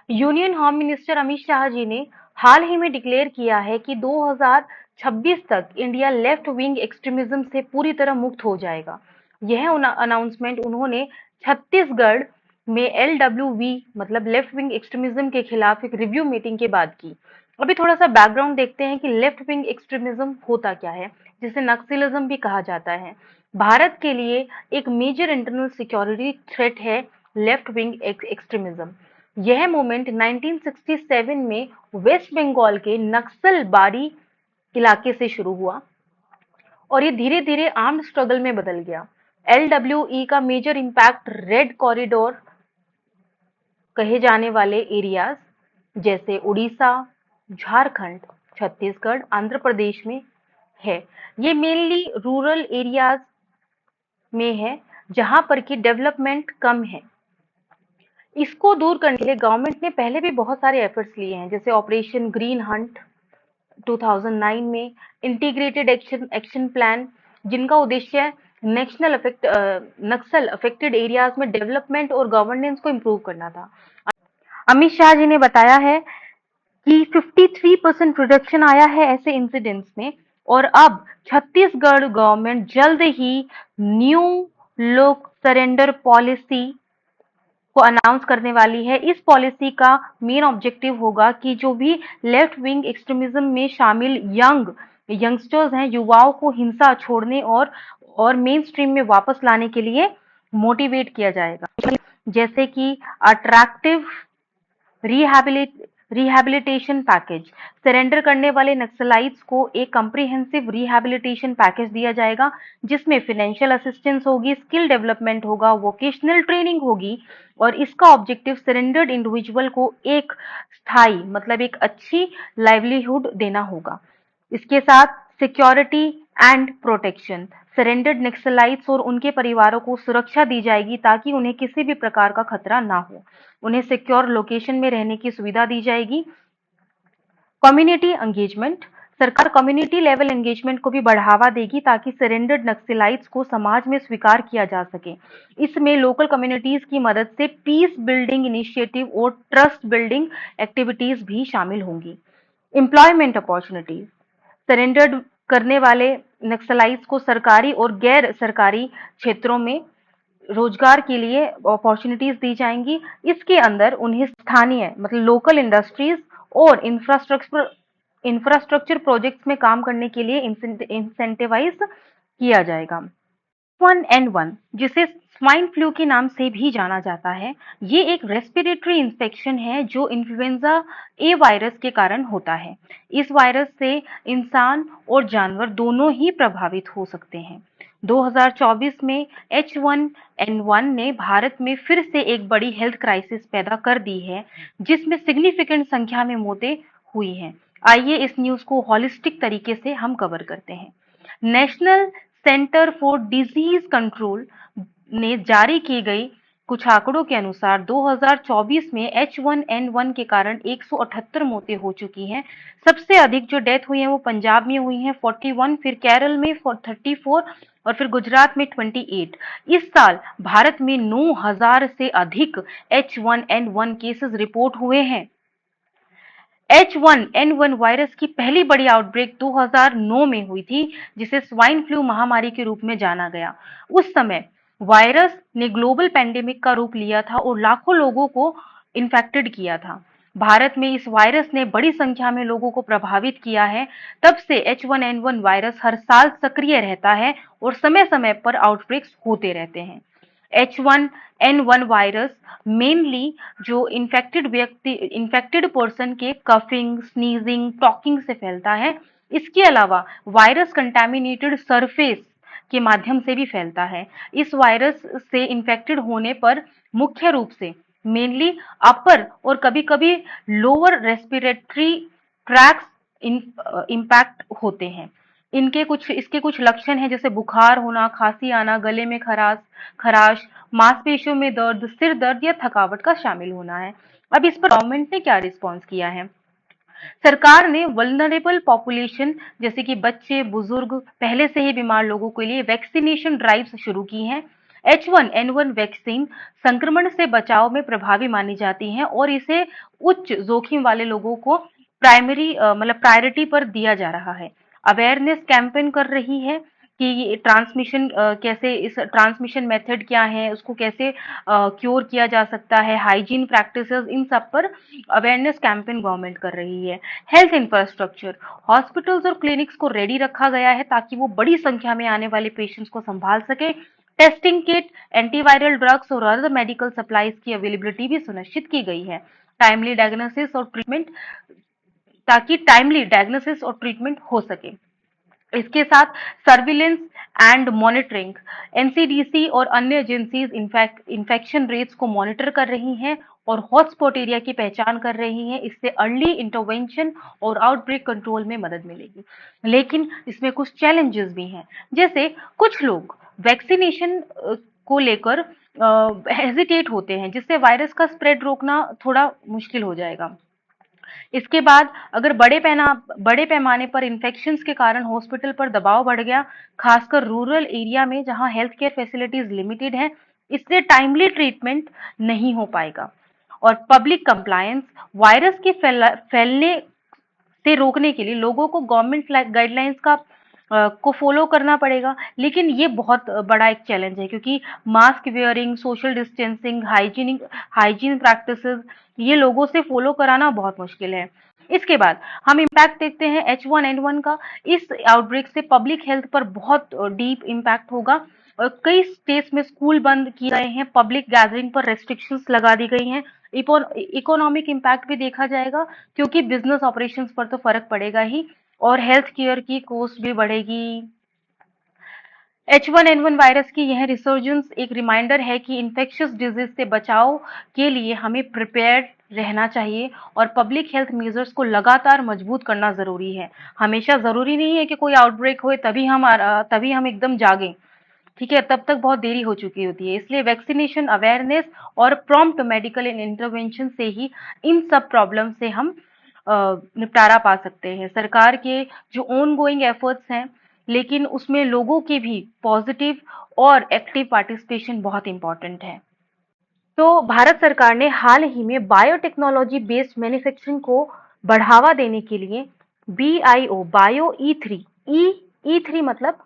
Union home minister Amit Shah ji ने हाल ही में डिक्लेयर किया है कि 2026 तक इंडिया लेफ्ट विंग एक्सट्रीमिज्म से पूरी तरह मुक्त हो जाएगा। यह अनाउंसमेंट उन्होंने छत्तीसगढ़ में एलडब्ल्यूवी मतलब लेफ्ट विंग एक्सट्रीमिज्म के खिलाफ एक रिव्यू मीटिंग के बाद की। अभी थोड़ा सा बैकग्राउंड देखते हैं कि लेफ्ट विंग एक्सट्रीमिज्म होता क्या है, जिसे नक्सलिज्म भी कहा जाता है। भारत के लिए एक मेजर इंटरनल सिक्योरिटी थ्रेट है लेफ्ट विंग एक्सट्रीमिज्म। यह मूवमेंट 1967 में वेस्ट बंगाल के नक्सलबारी इलाके से शुरू हुआ और ये धीरे धीरे आर्म्ड स्ट्रगल में बदल गया। एलडब्ल्यूई का मेजर इम्पैक्ट रेड कॉरिडोर कहे जाने वाले एरियाज जैसे उड़ीसा, झारखंड, छत्तीसगढ़, आंध्र प्रदेश में है। ये मेनली रूरल एरियाज में है जहां पर की डेवलपमेंट कम है। इसको दूर करने के लिए गवर्नमेंट ने पहले भी बहुत सारे एफर्ट्स लिए हैं, जैसे ऑपरेशन ग्रीन हंट 2009 में, इंटीग्रेटेड एक्शन एक्शन प्लान, जिनका उद्देश्य नक्सल अफेक्टेड एरियाज में डेवलपमेंट और गवर्नेंस को इम्प्रूव करना था। अमित शाह जी ने बताया है कि 53% रिडक्शन आया है ऐसे इंसिडेंट्स में और अब छत्तीसगढ़ गवर्नमेंट जल्द ही न्यू लुक सरेंडर पॉलिसी को अनाउंस करने वाली है। इस पॉलिसी का मेन ऑब्जेक्टिव होगा कि जो भी लेफ्ट विंग एक्सट्रीमिज्म में शामिल यंगस्टर्स हैं, युवाओं को हिंसा छोड़ने और मेन स्ट्रीम में वापस लाने के लिए मोटिवेट किया जाएगा। जैसे कि अट्रैक्टिव रिहैबिलिटेशन पैकेज, सरेंडर करने वाले नक्सलाइट्स को एक कम्प्रिहेंसिव रिहैबिलिटेशन पैकेज दिया जाएगा जिसमें फाइनेंशियल असिस्टेंस होगी, स्किल डेवलपमेंट होगा, वोकेशनल ट्रेनिंग होगी और इसका ऑब्जेक्टिव सरेंडर्ड इंडिविजुअल को एक स्थायी मतलब एक अच्छी लाइवलीहुड देना होगा। इसके साथ security and protection, surrendered Naxalites और उनके परिवारों को सुरक्षा दी जाएगी ताकि उन्हें किसी भी प्रकार का खतरा ना हो। उन्हें सिक्योर लोकेशन में रहने की सुविधा दी जाएगी। कम्युनिटी एंगेजमेंट, सरकार कम्युनिटी लेवल एंगेजमेंट को भी बढ़ावा देगी ताकि सरेंडर्ड नक्सलाइट्स को समाज में स्वीकार किया जा सके। इसमें लोकल कम्युनिटीज की मदद से पीस बिल्डिंग इनिशिएटिव और ट्रस्ट बिल्डिंग एक्टिविटीज भी शामिल होंगी। एम्प्लॉयमेंट अपॉर्चुनिटीज, सरेंडर्ड करने वाले नक्सलाइट्स को सरकारी और गैर सरकारी क्षेत्रों में रोजगार के लिए अपॉर्चुनिटीज दी जाएंगी। इसके अंदर उन्हें स्थानीय मतलब लोकल इंडस्ट्रीज और इंफ्रास्ट्रक्चर प्रोजेक्ट्स में काम करने के लिए इंसेंटिवाइज किया जाएगा। H1N1 जिसे स्वाइन फ्लू के नाम से भी जाना जाता है, ये एक रेस्पिरेटरी इंफेक्शन है जो इन्फ्लुएंजा ए वायरस के कारण होता है। इस वायरस से इंसान और जानवर दोनों ही प्रभावित हो सकते हैं। 2024 में H1N1 ने भारत में फिर से एक बड़ी हेल्थ क्राइसिस पैदा कर दी है, जिसमें सिग्निफिकेंट संख्या में मौतें हुई हैं। आइए इस न्यूज को होलिस्टिक तरीके से हम कवर करते हैं। National centre for disease control ने जारी की गई कुछ आंकड़ों के अनुसार 2024 में H1N1 के कारण 178 मौतें हो चुकी हैं। सबसे अधिक जो डेथ हुई है वो पंजाब में हुई है 41, फिर केरल में 34 और फिर गुजरात में 28। इस साल भारत में 9,000 से अधिक H1N1 केसेस रिपोर्ट हुए हैं। H1N1 वायरस की पहली बड़ी आउटब्रेक 2009 में हुई थी, जिसे स्वाइन फ्लू महामारी के रूप में जाना गया। उस समय वायरस ने ग्लोबल पैंडेमिक का रूप लिया था और लाखों लोगों को इन्फेक्टेड किया था। भारत में इस वायरस ने बड़ी संख्या में लोगों को प्रभावित किया है। तब से H1N1 वायरस हर साल सक्रिय रहता है और समय-समय पर आउटब्रेक्स होते रहते हैं। H1N1 वायरस मेनली जो इन्फेक्टेड पर्सन के कफिंग, स्नीजिंग, टॉकिंग से फैलता है। इसके अलावा वायरस कंटामिनेटेड सरफेस के माध्यम से भी फैलता है। इस वायरस से इन्फेक्टेड होने पर मुख्य रूप से मेनली अपर और कभी-कभी लोअर रेस्पिरेटरी ट्रैक्ट इम्पैक्ट होते हैं। इसके कुछ लक्षण हैं जैसे बुखार होना, खांसी आना, गले में खराश, मांसपेशियों में दर्द, सिर दर्द या थकावट का शामिल होना है। अब इस पर गवर्नमेंट ने क्या रिस्पॉन्स किया है? सरकार ने वल्नरेबल पॉपुलेशन जैसे कि बच्चे, बुजुर्ग, पहले से ही बीमार लोगों के लिए वैक्सीनेशन ड्राइव्स शुरू की हैं। H1N1 वैक्सीन संक्रमण से बचाव में प्रभावी मानी जाती है और इसे उच्च जोखिम वाले लोगों को मतलब प्रायोरिटी पर दिया जा रहा है। अवेयरनेस कैंपेन कर रही है कि ये ट्रांसमिशन कैसे, इस ट्रांसमिशन मेथड क्या है, उसको कैसे क्योर किया जा सकता है, हाइजीन प्रैक्टिसेस, इन सब पर अवेयरनेस कैंपेन गवर्नमेंट कर रही है। हेल्थ इंफ्रास्ट्रक्चर, हॉस्पिटल्स और क्लिनिक्स को रेडी रखा गया है ताकि वो बड़ी संख्या में आने वाले पेशेंट्स को संभाल सके। टेस्टिंग किट, एंटीवायरल ड्रग्स और अदर मेडिकल सप्लाईज की अवेलेबिलिटी भी सुनिश्चित की गई है। टाइमली डायग्नोसिस और ट्रीटमेंट ताकि टाइमली डायग्नोसिस और ट्रीटमेंट हो सके। इसके साथ सर्विलेंस एंड मॉनिटरिंग, एनसीडीसी और अन्य एजेंसीज इन्फेक्शन रेट्स को मॉनिटर कर रही हैं और हॉटस्पॉट एरिया की पहचान कर रही हैं। इससे अर्ली इंटरवेंशन और आउटब्रेक कंट्रोल में मदद मिलेगी। लेकिन इसमें कुछ चैलेंजेस भी हैं, जैसे कुछ लोग वैक्सीनेशन को लेकर हेजिटेट होते हैं, जिससे वायरस का स्प्रेड रोकना थोड़ा मुश्किल हो जाएगा। इसके बाद अगर बड़े पैमाने पर इन्फेक्शंस के कारण हॉस्पिटल पर दबाव बढ़ गया, खासकर रूरल एरिया में जहां हेल्थ केयर फैसिलिटीज लिमिटेड हैं, इससे टाइमली ट्रीटमेंट नहीं हो पाएगा। और पब्लिक कंप्लायंस, वायरस के फैलने से रोकने के लिए लोगों को गवर्नमेंट गाइडलाइंस को फॉलो करना पड़ेगा, लेकिन ये बहुत बड़ा एक चैलेंज है क्योंकि mask wearing, social distancing, hygiene practices ये लोगों से फॉलो कराना बहुत मुश्किल है। इसके बाद हम इम्पैक्ट देखते हैं H1N1 का। इस आउटब्रेक से पब्लिक हेल्थ पर बहुत डीप इम्पैक्ट होगा और कई स्टेट्स में स्कूल बंद किए गए हैं, पब्लिक गैदरिंग पर रेस्ट्रिक्शंस लगा दी गई हैं। इकोनॉमिक इम्पैक्ट भी देखा जाएगा क्योंकि बिजनेस ऑपरेशंस पर तो फर्क पड़ेगा ही और हेल्थ केयर की कॉस्ट भी बढ़ेगी। H1N1 वायरस की यह रिसर्जेंस एक रिमाइंडर है कि इन्फेक्शियस डिजीज से बचाव के लिए हमें प्रिपेयर्ड रहना चाहिए और पब्लिक हेल्थ मेजर्स को लगातार मजबूत करना जरूरी है। हमेशा जरूरी नहीं है कि कोई आउटब्रेक होए तभी हम एकदम जागें, ठीक है, तब तक बहुत देरी हो चुकी होती है। इसलिए वैक्सीनेशन, अवेयरनेस और प्रॉम्प्ट मेडिकल इंटरवेंशन से ही इन सब प्रॉब्लम से हम निपटारा पा सकते हैं। सरकार के जो ऑन गोइंग एफर्ट्स हैं, लेकिन उसमें लोगों के भी पॉजिटिव और एक्टिव पार्टिसिपेशन बहुत इंपॉर्टेंट है। तो भारत सरकार ने हाल ही में बायोटेक्नोलॉजी बेस्ड मैन्युफैक्चरिंग को बढ़ावा देने के लिए BIO, बायो ई थ्री मतलब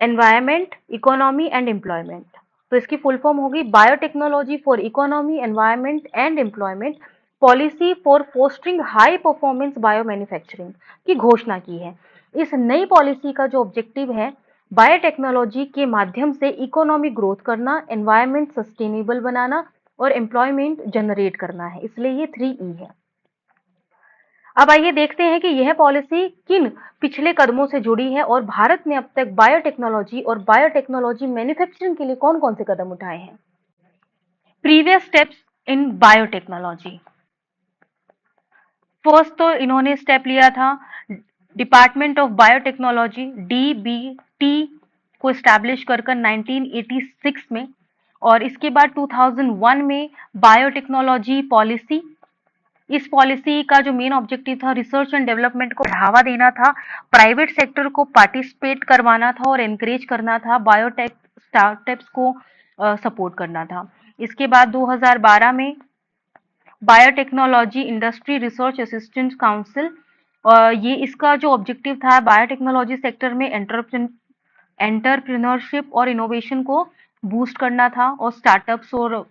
एनवायरमेंट, इकोनॉमी एंड एम्प्लॉयमेंट, तो इसकी फुल फॉर्म होगी biotechnology for economy, environment and employment policy for fostering high performance bio manufacturing की घोषणा की है। इस नई पॉलिसी का जो ऑब्जेक्टिव है, बायोटेक्नोलॉजी के माध्यम से इकोनॉमिक ग्रोथ करना, एनवायरमेंट सस्टेनेबल बनाना और एम्प्लॉयमेंट जनरेट करना है, इसलिए ये 3E है। अब आइए देखते हैं कि यह पॉलिसी किन पिछले कदमों से जुड़ी है और भारत ने अब तक बायोटेक्नोलॉजी और बायोटेक्नोलॉजी मैन्युफैक्चरिंग के लिए कौन-कौन से कदम उठाए हैं। Previous steps in biotechnology. First तो इन्होंने स्टेप लिया था डिपार्टमेंट ऑफ बायोटेक्नोलॉजी DBT को स्टैब्लिश कर 1986 में, और इसके बाद 2001 में बायोटेक्नोलॉजी पॉलिसी। इस पॉलिसी का जो मेन ऑब्जेक्टिव था, रिसर्च एंड डेवलपमेंट को बढ़ावा देना था, प्राइवेट सेक्टर को पार्टिसिपेट करवाना था और एनकरेज करना था, बायोटेक स्टार्टअप्स को सपोर्ट करना था। इसके बाद 2012 में biotechnology industry research assistance council, ये इसका जो ऑब्जेक्टिव था बायोटेक्नोलॉजी सेक्टर में एंटरप्रेन्योरशिप और इनोवेशन को बूस्ट करना था और स्टार्टअप्स और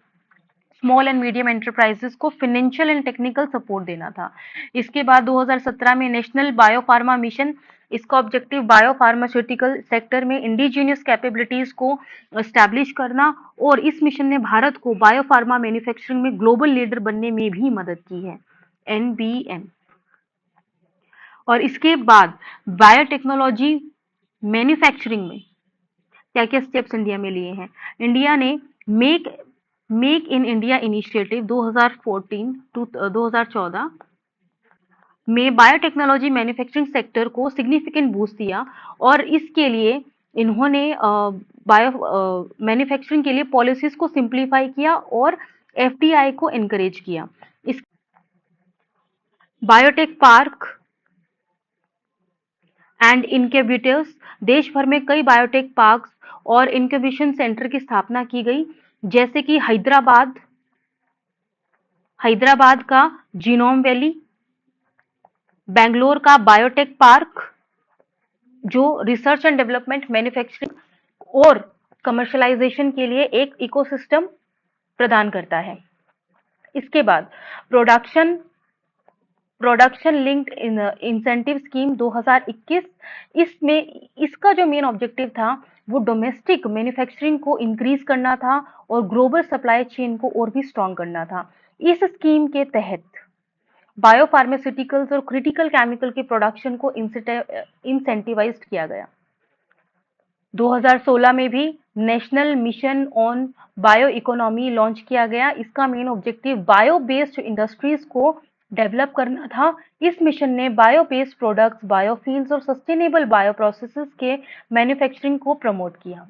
स्मॉल एंड मीडियम एंटरप्राइजेस को फाइनेंशियल एंड टेक्निकल सपोर्ट देना था। इसके बाद 2017 में नेशनल बायोफार्मा मिशन, इसका ऑब्जेक्टिव बायोफार्मास्यूटिकल सेक्टर में इंडिजिनियस कैपेबिलिटीज को एस्टैब्लिश करना और इस मिशन ने भारत को बायोफार्मा मैन्युफैक्चरिंग में ग्लोबल लीडर बनने में भी मदद की है, NBM। और इसके बाद बायोटेक्नोलॉजी मैन्युफैक्चरिंग में क्या क्या स्टेप्स इंडिया में लिए हैं। इंडिया ने मेक इन इंडिया इनिशिएटिव 2014 में बायोटेक्नोलॉजी मैन्युफैक्चरिंग सेक्टर को सिग्निफिकेंट बूस्ट दिया और इसके लिए इन्होंने बायो मैन्युफैक्चरिंग के लिए पॉलिसीज को सिंप्लीफाई किया और FDI को एनकरेज किया। इस बायोटेक पार्क एंड इनक्यूबेटर्स, देश भर में कई बायोटेक पार्क्स और इंक्यूबेशन सेंटर की स्थापना की गई, जैसे कि हैदराबाद का जीनोम वैली, बेंगलोर का बायोटेक पार्क, जो रिसर्च एंड डेवलपमेंट, मैन्युफैक्चरिंग और कमर्शियलाइजेशन के लिए एक इकोसिस्टम प्रदान करता है। इसके बाद production production linked incentive scheme 2021, इसमें इसका जो मेन ऑब्जेक्टिव था वो डोमेस्टिक मैन्युफैक्चरिंग को इंक्रीज करना था और ग्लोबल सप्लाई चेन को और भी स्ट्रॉन्ग करना था। इस स्कीम के तहत बायोफार्मास्यूटिकल्स और क्रिटिकल केमिकल के प्रोडक्शन को इंसेंटिवाइज्ड किया गया। 2016 में भी national mission on bio economy launch किया गया। इसका main objective bio based industries को डेवलप करना था। इस मिशन ने बायो बेस्ड प्रोडक्ट्स, बायोफ्यूल्स और सस्टेनेबल बायो प्रोसेसेस के मैन्युफैक्चरिंग को प्रमोट किया।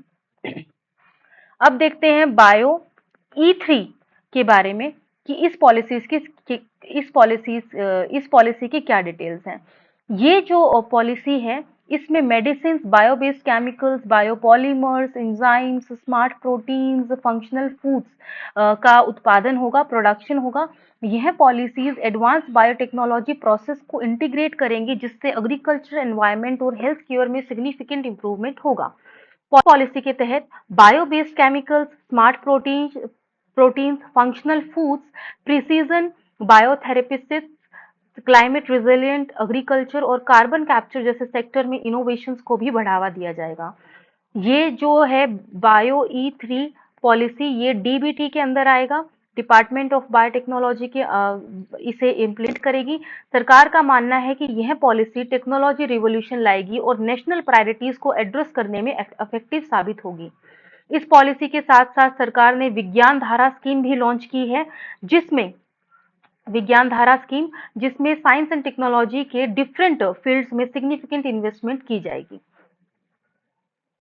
अब देखते हैं बायो E3 के बारे में कि इस पॉलिसी की क्या डिटेल्स हैं। ये जो पॉलिसी है, इसमें medicine, bio based chemicals, biopolymers, enzymes, smart proteins, functional foods का उत्पादन होगा, प्रोडक्शन होगा। यह पॉलिसीज एडवांस बायोटेक्नोलॉजी प्रोसेस को इंटीग्रेट करेंगी, जिससे एग्रीकल्चर, एनवायरमेंट और हेल्थ केयर में सिग्निफिकेंट इंप्रूवमेंट होगा। पॉलिसी के तहत bio based chemicals, smart proteins, functional foods, precision biotherapeutics, climate resilient agriculture और कार्बन कैप्चर जैसे सेक्टर में इनोवेशंस को भी बढ़ावा दिया जाएगा। ये जो है बायो E3 पॉलिसी, ये डीबीटी के अंदर आएगा, डिपार्टमेंट ऑफ बायोटेक्नोलॉजी के इसे इम्प्लीमेंट करेगी। सरकार का मानना है कि यह पॉलिसी टेक्नोलॉजी रिवॉल्यूशन लाएगी और नेशनल प्रायोरिटीज को एड्रेस करने में इफेक्टिव साबित होगी। इस पॉलिसी के साथ साथ सरकार ने विज्ञान धारा स्कीम भी लॉन्च की है, जिसमें साइंस एंड टेक्नोलॉजी के डिफरेंट फील्ड्स में सिग्निफिकेंट इन्वेस्टमेंट की जाएगी।